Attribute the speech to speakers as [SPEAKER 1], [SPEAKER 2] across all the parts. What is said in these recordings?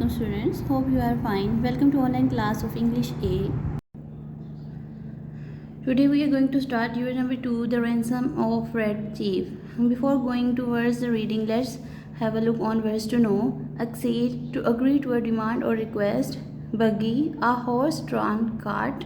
[SPEAKER 1] Assalamualaikum students. Hope you are fine. Welcome to online class of English A. Today we are going to start unit number 2, the ransom of Red Chief. Before going towards the reading, let's have a look on words to know. Accede, to agree to a demand or request. Buggy, a horse-drawn cart.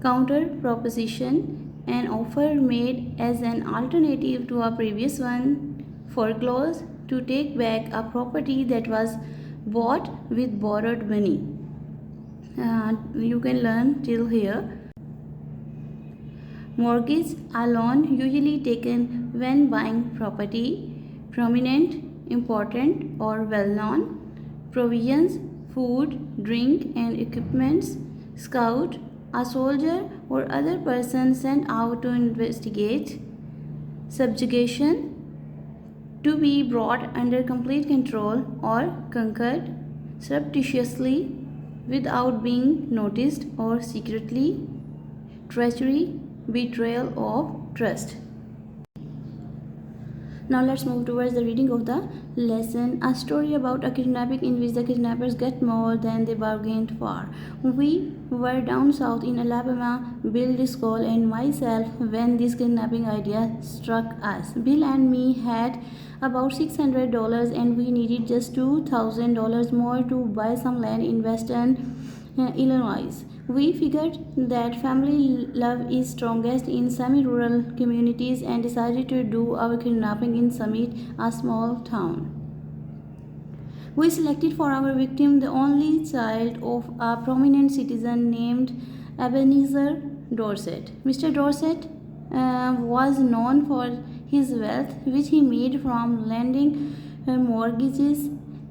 [SPEAKER 1] Counter, proposition, an offer made as an alternative to a previous one. Foreclose, to take back a property that was bought with borrowed money. You can learn till here. Mortgage, a loan usually taken when buying property. Prominent, important or well known. Provisions, food, drink and equipments. Scout, a soldier or other person sent out to investigate. Subjugation, to be brought under complete control or conquered surreptitiously without being noticed or secretly. Treachery, betrayal of trust. Now let's move towards the reading of the lesson. A story about a kidnapping in which the kidnappers get more than they bargained for. We were down south in Alabama, Bill Driscoll and myself, when this kidnapping idea struck us. Bill and me had about $600 and we needed just $2,000 more to buy some land in western Illinois. We figured that family love is strongest in semi-rural communities and decided to do our kidnapping in Summit, a small town. We selected for our victim the only child of a prominent citizen named Ebenezer Dorset. Mr. Dorset was known for his wealth, which he made from lending mortgages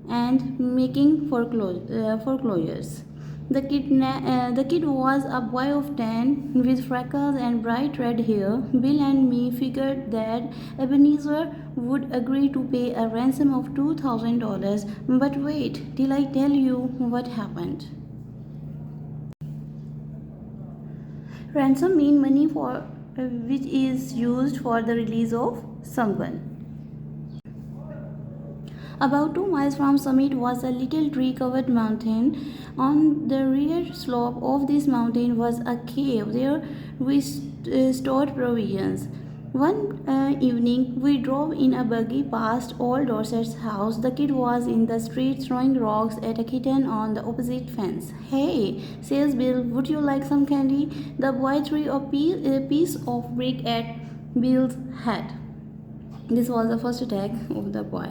[SPEAKER 1] and making foreclosures. The kid was a boy of 10 with freckles and bright red hair. Bill and me figured that Ebenezer would agree to pay a ransom of $2,000. But wait till I tell you what happened. Ransom means money for which is used for the release of someone. About 2 miles from Summit was a little tree-covered mountain. On the rear slope of this mountain was a cave. There we stored provisions. One evening, we drove in a buggy past old Dorset's house. The kid was in the street throwing rocks at a kitten on the opposite fence. "Hey," says Bill, "would you like some candy?" The boy threw a piece of brick at Bill's head. This was the first attack of the boy.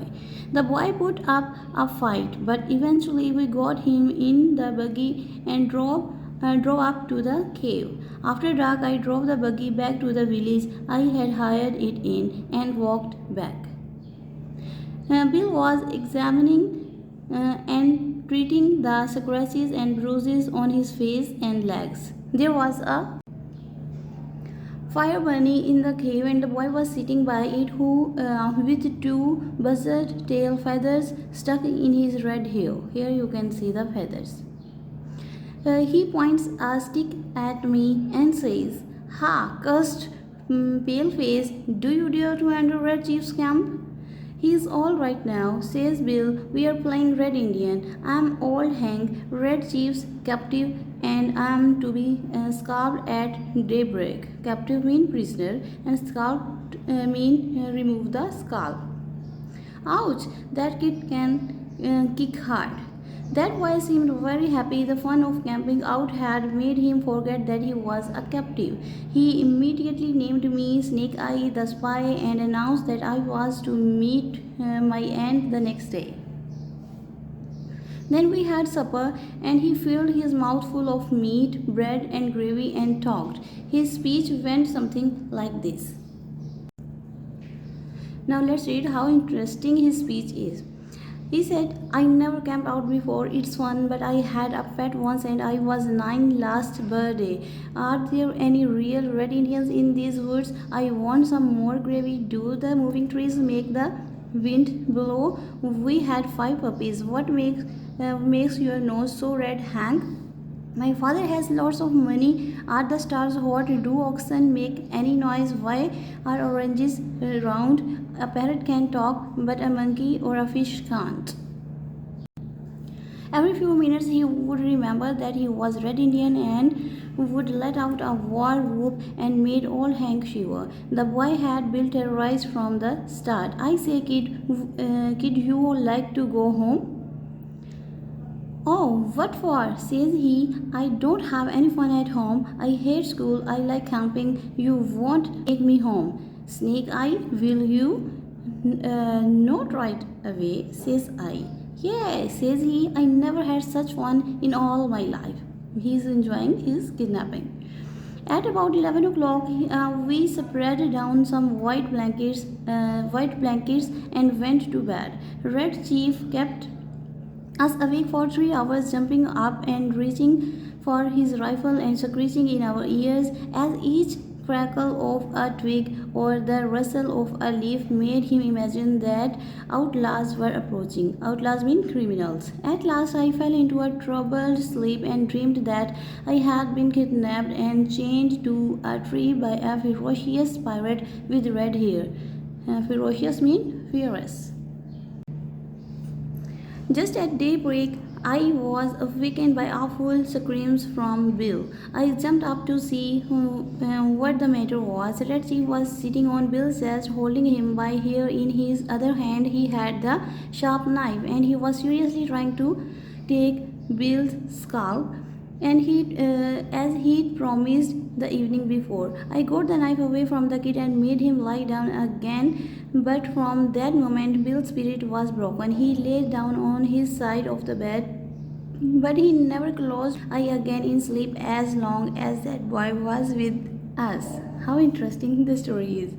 [SPEAKER 1] The boy put up a fight, but eventually we got him in the buggy and drove up to the cave. After dark, I drove the buggy back to the village I had hired it in and walked back. Bill was examining and treating the scratches and bruises on his face and legs. There was a fire burning in the cave and the boy was sitting by it with 2 buzzard tail feathers stuck in his red hair. Here you can see the feathers. He points a stick at me and says, "Ha, cursed paleface, do you dare to enter Red Chief's camp?" "He's all right now," says Bill. "We are playing Red Indian. I'm old Hank, Red Chief's captive, and I'm to be scalped at daybreak." Captive mean prisoner and scalped mean remove the scalp. Ouch, that kid can kick hard. That boy seemed very happy. The fun of camping out had made him forget that he was a captive. He immediately named me Snake Eye the Spy and announced that I was to meet my end the next day. Then we had supper and he filled his mouth full of meat, bread and gravy and talked. His speech went something like this. Now let's read how interesting his speech is. He said, "I never camped out before. It's fun, but I had a pet once and I was 9 last birthday. Are there any real Red Indians in these woods? I want some more gravy. Do the moving trees make the wind blow? We had 5 puppies. What makes your nose so red, Hank? My father has lots of money. Are the stars hot? Do oxen make any noise? Why are oranges round? A parrot can talk, but a monkey or a fish can't." Every few minutes he would remember that he was Red Indian and would let out a war whoop and made all Hank shiver. The boy had built a rise from the start. I say, kid, you like to go home? Oh, what for? Says he. I don't have any fun at home. I hate school. I like camping. You won't take me home. Snake Eye, will you? Not right away, says I. Yeah, says he. I never had such fun in all my life. He's enjoying his kidnapping. At about 11 o'clock, we spread down some white blankets and went to bed. Red Chief kept us awake for 3 hours, jumping up and reaching for his rifle and screeching in our ears as each crackle of a twig or the rustle of a leaf made him imagine that outlaws were approaching. Outlaws mean criminals. At last, I fell into a troubled sleep and dreamed that I had been kidnapped and chained to a tree by a ferocious pirate with red hair. Ferocious mean fierce. Just at daybreak, I was awakened by awful screams from Bill. I jumped up to see what the matter was. Red Chief was sitting on Bill's chest, holding him by hair. In his other hand, he had the sharp knife, and he was seriously trying to take Bill's scalp. And as he'd promised the evening before, I got the knife away from the kid and made him lie down again. But from that moment, Bill's spirit was broken. He lay down on his side of the bed, but he never closed eye again in sleep as long as that boy was with us. How interesting the story is.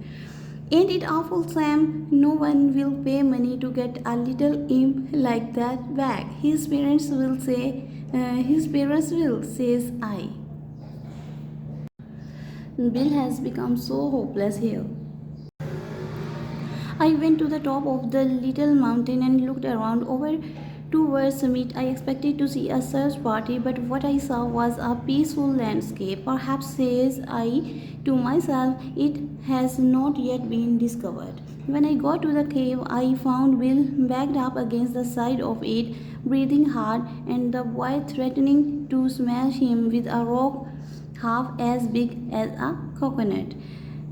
[SPEAKER 1] Ain't it awful, Sam? No one will pay money to get a little imp like that back. His parents will, says I. Bill has become so hopeless here. I went to the top of the little mountain and looked around over towards summit. I expected to see a search party, but what I saw was a peaceful landscape. Perhaps, says I to myself, it has not yet been discovered. When I got to the cave, I found Bill backed up against the side of it, breathing hard, and the boy threatening to smash him with a rock half as big as a coconut.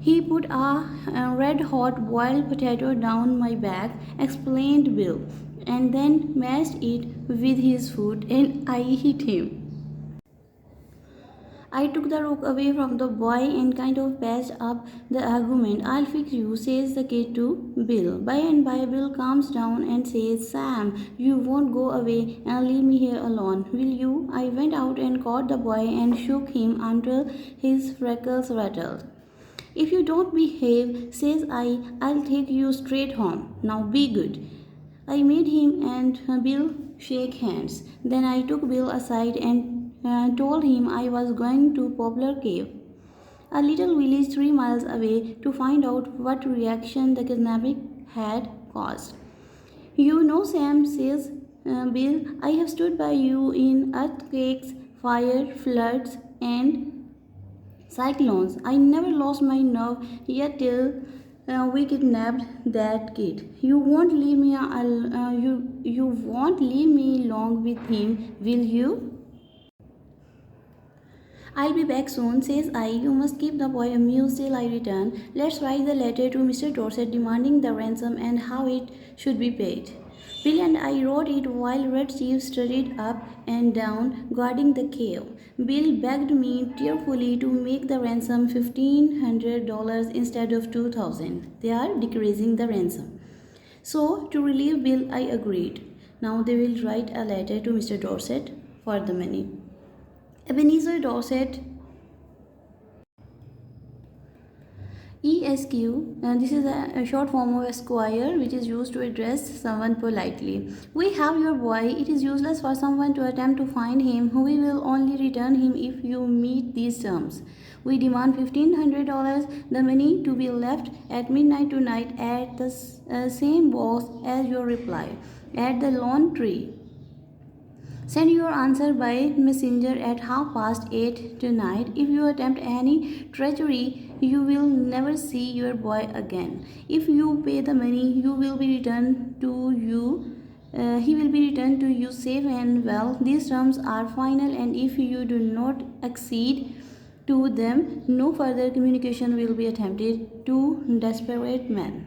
[SPEAKER 1] He put a red hot boiled potato down my back, explained Bill, and then mashed it with his foot, and I hit him. I took the rock away from the boy and kind of patched up the argument. I'll fix you, says the kid to Bill. By and by, Bill calms down and says, Sam, you won't go away and leave me here alone, will you? I went out and caught the boy and shook him until his freckles rattled. If you don't behave, says I, I'll take you straight home. Now be good. I made him and Bill shake hands. Then I took Bill aside and told him I was going to Poplar Cave, a little village 3 miles away, to find out what reaction the kidnapping had caused. You know, Sam, says Bill, I have stood by you in earthquakes, fire, floods, and cyclones. I never lost my nerve yet till we kidnapped that kid. You won't leave me. You won't leave me along with him, will you? I'll be back soon, says I. You must keep the boy amused till I return. Let's write the letter to Mr. Dorset demanding the ransom and how it should be paid. Bill and I wrote it while Red Chief studied up and down, guarding the cave. Bill begged me tearfully to make the ransom $1,500 instead of $2,000. They are decreasing the ransom. So, to relieve Bill, I agreed. Now they will write a letter to Mr. Dorset for the money. Ebenezer Dorset, ESQ, this is a short form of Esquire, which is used to address someone politely. We have your boy. It is useless for someone to attempt to find him. We will only return him if you meet these terms. We demand $1,500, the money to be left at midnight tonight at the same box as your reply, at the lawn tree. Send your answer by messenger at 8:30 tonight. If you attempt any treachery, you will never see your boy again. If you pay the money, you will be returned to you He will be returned to you safe and well. These terms are final, and if you do not accede to them, no further communication will be attempted. Two desperate men.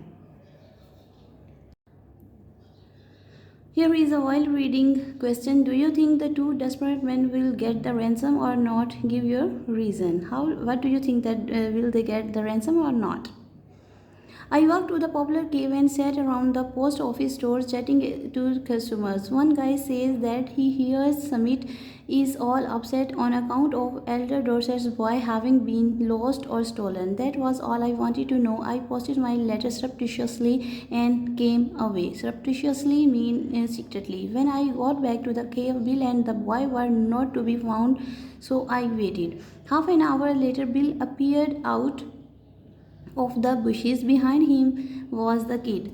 [SPEAKER 1] Here is a wild reading question. Do you think the two desperate men will get the ransom or not? Give your reason. What do you think that will they get the ransom or not? I walked to the popular cave and sat around the post office door chatting to customers. One guy says that he hears Summit is all upset on account of Elder Dorset's boy having been lost or stolen. That was all I wanted to know. I posted my letter surreptitiously and came away. Surreptitiously mean secretly. When I got back to the cave, Bill and the boy were not to be found, so I waited. Half an hour later, Bill appeared out of the bushes. Behind him was the kid,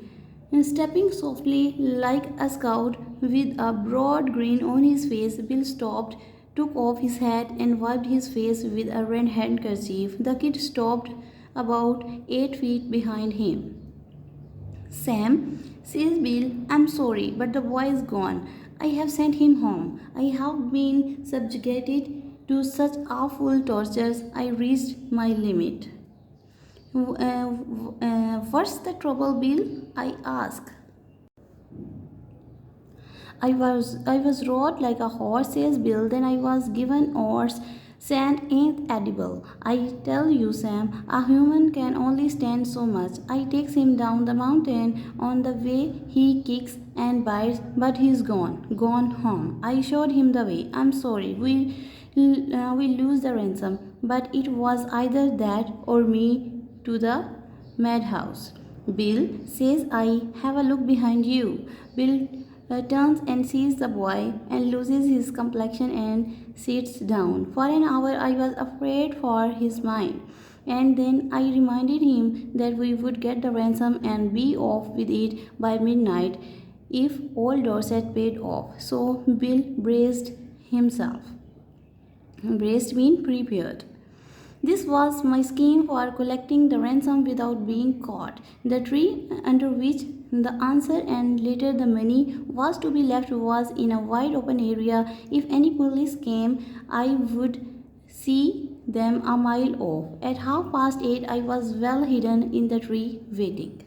[SPEAKER 1] stepping softly like a scout with a broad grin on his face. Bill stopped, took off his hat, and wiped his face with a red handkerchief. The kid stopped about 8 feet behind him. Sam, says Bill, I'm sorry, but the boy is gone. I have sent him home. I have been subjugated to such awful tortures. I reached my limit. What's the trouble, Bill? I asked. I was rode like a horse, says Bill. Then I was given orders. Sand ain't edible. I tell you, Sam, a human can only stand so much. I takes him down the mountain. On the way, he kicks and bites, but he's gone home. I showed him the way. I'm sorry, we lose the ransom, but it was either that or me to the madhouse. Bill says, I have a look behind you. Bill turns and sees the boy and loses his complexion and sits down. For an hour I was afraid for his mind. And then I reminded him that we would get the ransom and be off with it by midnight if old Dorset paid off. So Bill braced himself. Braced means prepared. This was my scheme for collecting the ransom without being caught. The tree under which the answer and later the money was to be left was in a wide open area. If any police came, I would see them a mile off. At 8:30, I was well hidden in the tree waiting.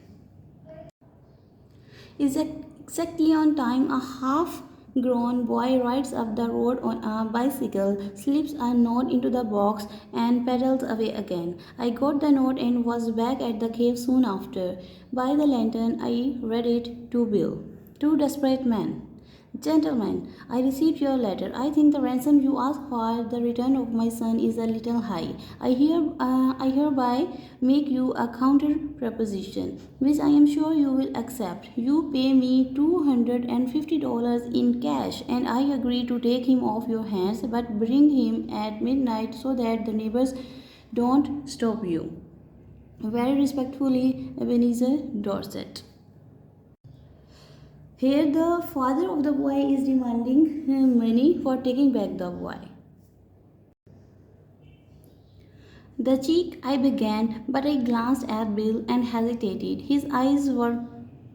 [SPEAKER 1] Exactly on time, a half grown boy rides up the road on a bicycle, slips a note into the box, and pedals away again. I got the note and was back at the cave soon after. By the lantern, I read it to Bill. Two desperate men. Gentlemen, I received your letter. I think the ransom you ask for the return of my son is a little high. I hereby make you a counter proposition, which I am sure you will accept. You pay me $250 in cash, and I agree to take him off your hands, but bring him at midnight so that the neighbors don't stop you. Very respectfully, Ebenezer Dorset. Here, the father of the boy is demanding money for taking back the boy. The cheek, I began, but I glanced at Bill and hesitated. His eyes were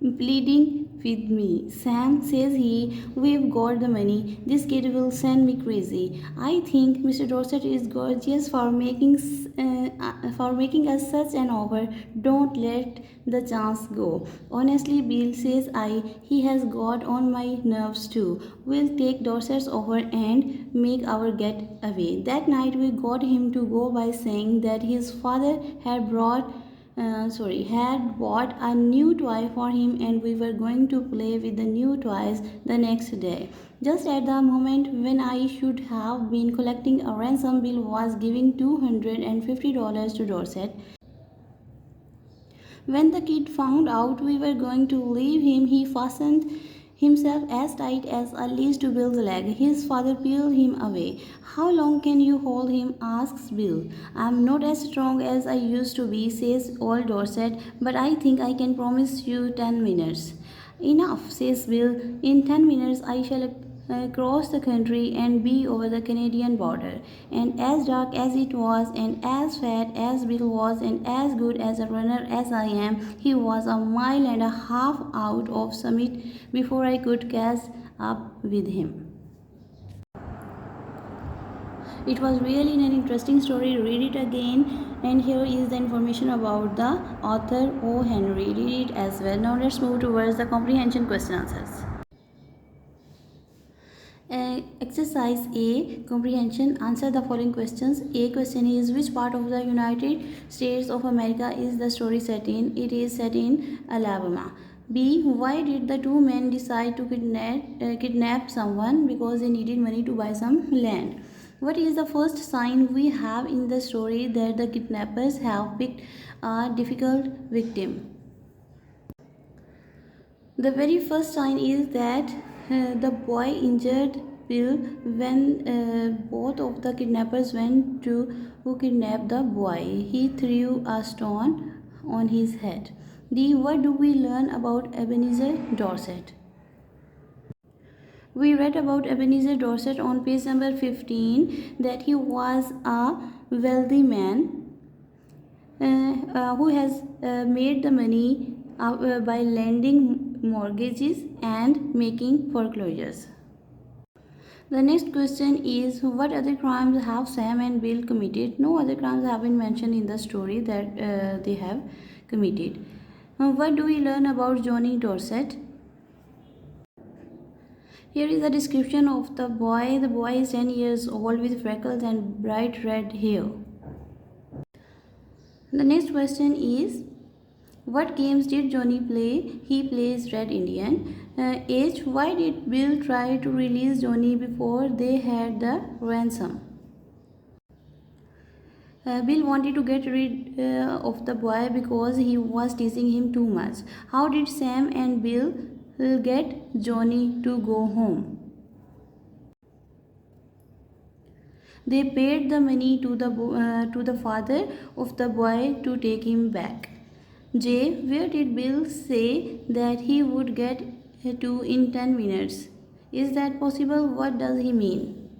[SPEAKER 1] pleading with me. Sam, says he, we've got the money. This kid will send me crazy. I think Mr. Dorset is gorgeous for making us such an offer. Don't let the chance go. Honestly, Bill, says I, he has got on my nerves too. We'll take Dorset's offer and make our get away. That night we got him to go by saying that his father had bought a new toy for him and we were going to play with the new toys the next day. Just at the moment when I should have been collecting a ransom, Bill was giving $250 to Dorset. When the kid found out we were going to leave him, he fastened himself as tight as a leash to Bill's leg. His father peeled him away. How long can you hold him? Asks Bill. I'm not as strong as I used to be, says old Dorset, but I think I can promise you 10 minutes. Enough, says Bill. In 10 minutes I shall cross the country and be over the Canadian border. And as dark as it was, and as fat as Bill was, and as good as a runner as I am, he was a mile and a half out of summit before I could catch up with him. It was really an interesting story. Read it again, and here is the information about the author O. Henry. Read it as well. Now let's move towards the comprehension question answers. Exercise A, comprehension. Answer the following questions. A question is, which part of the United States of America is the story set in? It is set in Alabama. B, why did the two men decide to kidnap someone? Because they needed money to buy some land. What is the first sign we have in the story that the kidnappers have picked a difficult victim? The very first sign is that the boy injured Bill when both of the kidnappers went to kidnap the boy. He threw a stone on his head. D. What do we learn about Ebenezer Dorset? We read about Ebenezer Dorset on page number 15 that he was a wealthy man who has made the money by lending mortgages and making foreclosures. The next question is, what other crimes have Sam and Bill committed? No other crimes have been mentioned in the story that they have committed. What do we learn about Johnny Dorset? Here is a description of the boy. The boy is 10 years old with freckles and bright red hair. The next question is, what games did Johnny play? He plays Red Indian. Age, why did Bill try to release Johnny before they had the ransom? Bill wanted to get rid of the boy because he was teasing him too much. How did Sam and Bill get Johnny to go home? They paid the money to the father of the boy to take him back. J. Where did Bill say that he would get to in 10 minutes? Is that possible? What does he mean?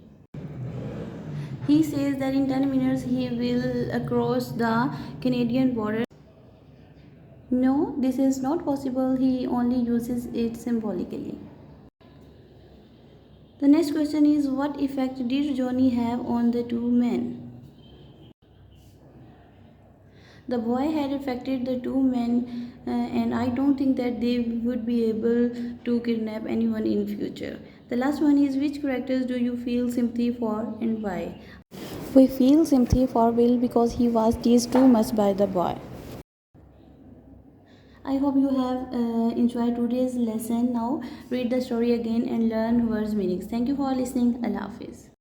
[SPEAKER 1] He says that in 10 minutes he will cross the Canadian border. No, this is not possible. He only uses it symbolically. The next question is, what effect did Johnny have on the two men? The boy had affected the two men and I don't think that they would be able to kidnap anyone in future. The last one is, which characters do you feel sympathy for and why? We feel sympathy for Bill because he was teased too much by the boy. I hope you have enjoyed today's lesson. Now read the story again and learn words meanings. Thank you for listening. Allah Hafiz.